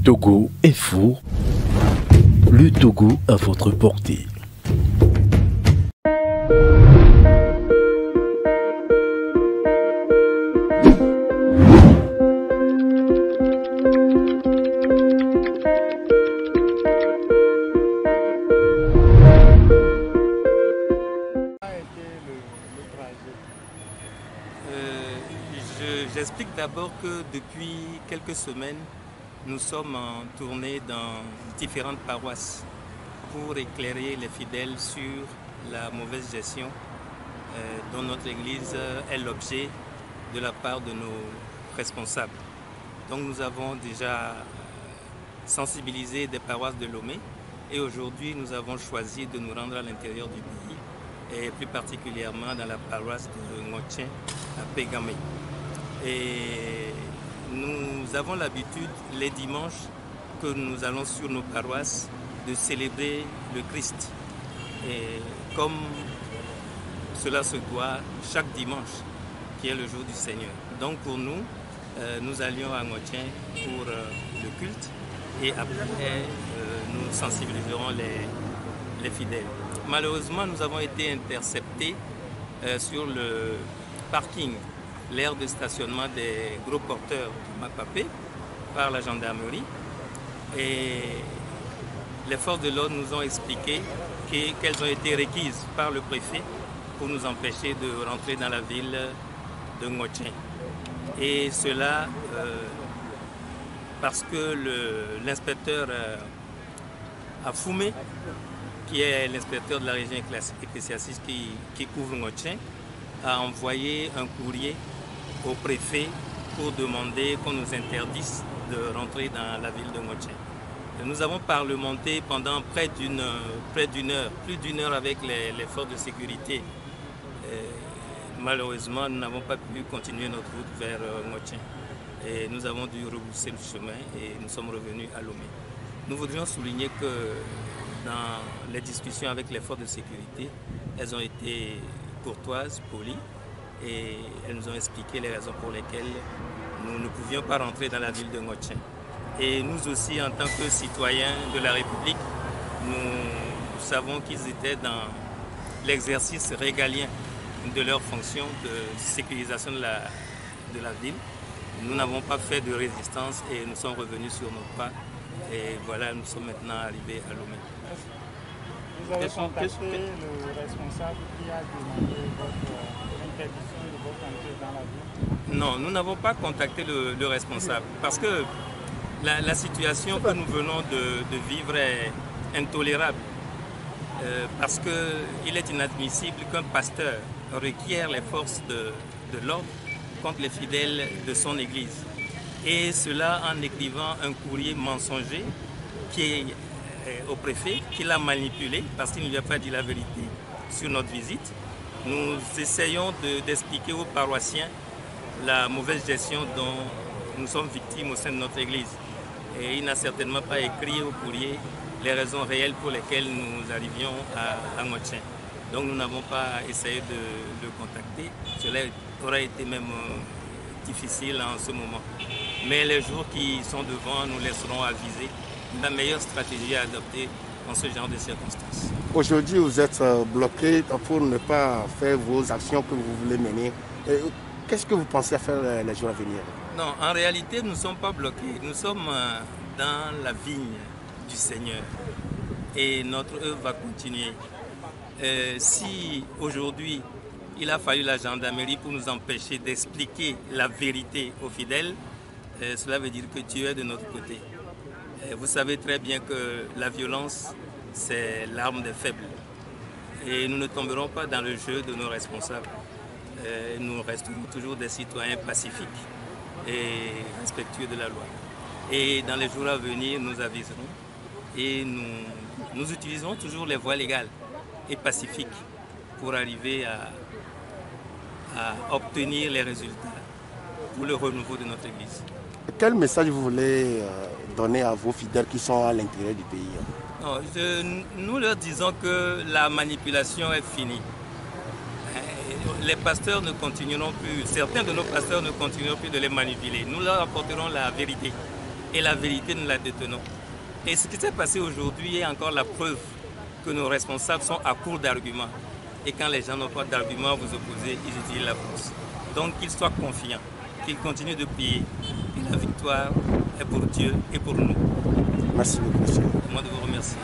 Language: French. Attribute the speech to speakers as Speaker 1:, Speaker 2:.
Speaker 1: Togo Info, le Togo à votre portée.
Speaker 2: J'explique d'abord que depuis quelques semaines, nous sommes en tournée dans différentes paroisses pour éclairer les fidèles sur la mauvaise gestion dont notre Église est l'objet de la part de nos responsables. Donc nous avons déjà sensibilisé des paroisses de Lomé et aujourd'hui nous avons choisi de nous rendre à l'intérieur du pays et plus particulièrement dans la paroisse de Ngotien à Pégamé. Et nous avons l'habitude, les dimanches que nous allons sur nos paroisses, de célébrer le Christ. Et comme cela se doit chaque dimanche, qui est le jour du Seigneur. Donc pour nous, nous allions à Ngotien pour le culte et après nous sensibiliserons les fidèles. Malheureusement, nous avons été interceptés sur le parking, l'aire de stationnement des gros porteurs de Macapé par la gendarmerie et les forces de l'ordre nous ont expliqué qu'elles ont été requises par le préfet pour nous empêcher de rentrer dans la ville de Ngotien. Et cela parce que l'inspecteur Afoumé, qui est l'inspecteur de la région ecclésiastique qui couvre Ngotien, a envoyé un courrier au préfet pour demander qu'on nous interdise de rentrer dans la ville de Ngotien. Nous avons parlementé pendant près d'une heure, plus d'une heure avec les forces de sécurité. Malheureusement, nous n'avons pas pu continuer notre route vers Ngotien. Et nous avons dû rebrousser le chemin et nous sommes revenus à Lomé. Nous voudrions souligner que dans les discussions avec les forces de sécurité, elles ont été courtoises, polies, et elles nous ont expliqué les raisons pour lesquelles nous ne pouvions pas rentrer dans la ville de Ngotien. Et nous aussi, en tant que citoyens de la République, nous savons qu'ils étaient dans l'exercice régalien de leur fonction de sécurisation de la ville. Nous n'avons pas fait de résistance et nous sommes revenus sur nos pas. Et voilà, nous sommes maintenant arrivés à Lomé.
Speaker 3: Vous avez contacté le responsable qui a demandé votre interdiction de votre entrée dans la ville?
Speaker 2: Non, nous n'avons pas contacté le responsable parce que la situation que nous venons de vivre est intolérable. Parce qu'il est inadmissible qu'un pasteur requiert les forces de l'ordre contre les fidèles de son église. Et cela en écrivant un courrier mensonger au préfet, qui l'a manipulé parce qu'il ne lui a pas dit la vérité sur notre visite. Nous essayons d'expliquer aux paroissiens la mauvaise gestion dont nous sommes victimes au sein de notre église. Et il n'a certainement pas écrit au courrier les raisons réelles pour lesquelles nous arrivions à Ngotien. Donc nous n'avons pas essayé de le contacter. Cela aurait été même difficile en ce moment. Mais les jours qui sont devant nous laisseront aviser la meilleure stratégie à adopter dans ce genre de circonstances.
Speaker 4: Aujourd'hui, vous êtes bloqué pour ne pas faire vos actions que vous voulez mener. Qu'est-ce que vous pensez faire les jours à venir?
Speaker 2: Non, en réalité, nous ne sommes pas bloqués. Nous sommes dans la vigne du Seigneur et notre œuvre va continuer. Si aujourd'hui, il a fallu la gendarmerie pour nous empêcher d'expliquer la vérité aux fidèles, cela veut dire que Dieu est de notre côté. Vous savez très bien que la violence, c'est l'arme des faibles. Et nous ne tomberons pas dans le jeu de nos responsables. Nous resterons toujours des citoyens pacifiques et respectueux de la loi. Et dans les jours à venir, nous aviserons et nous utiliserons toujours les voies légales et pacifiques pour arriver à obtenir les résultats pour le renouveau de notre Église.
Speaker 4: Quel message vous voulez donner à vos fidèles qui sont à l'intérieur du pays?
Speaker 2: Non, nous leur disons que la manipulation est finie. Les pasteurs ne continueront plus, certains de nos pasteurs ne continueront plus de les manipuler. Nous leur apporterons la vérité. et la vérité, nous la détenons. Et ce qui s'est passé aujourd'hui est encore la preuve que nos responsables sont à court d'arguments. Et quand les gens n'ont pas d'arguments à vous opposer, ils utilisent la force. Donc qu'ils soient confiants, qu'ils continuent de prier. Et la victoire est pour Dieu et pour nous.
Speaker 4: Merci beaucoup, monsieur.
Speaker 2: Moi de vous remercier.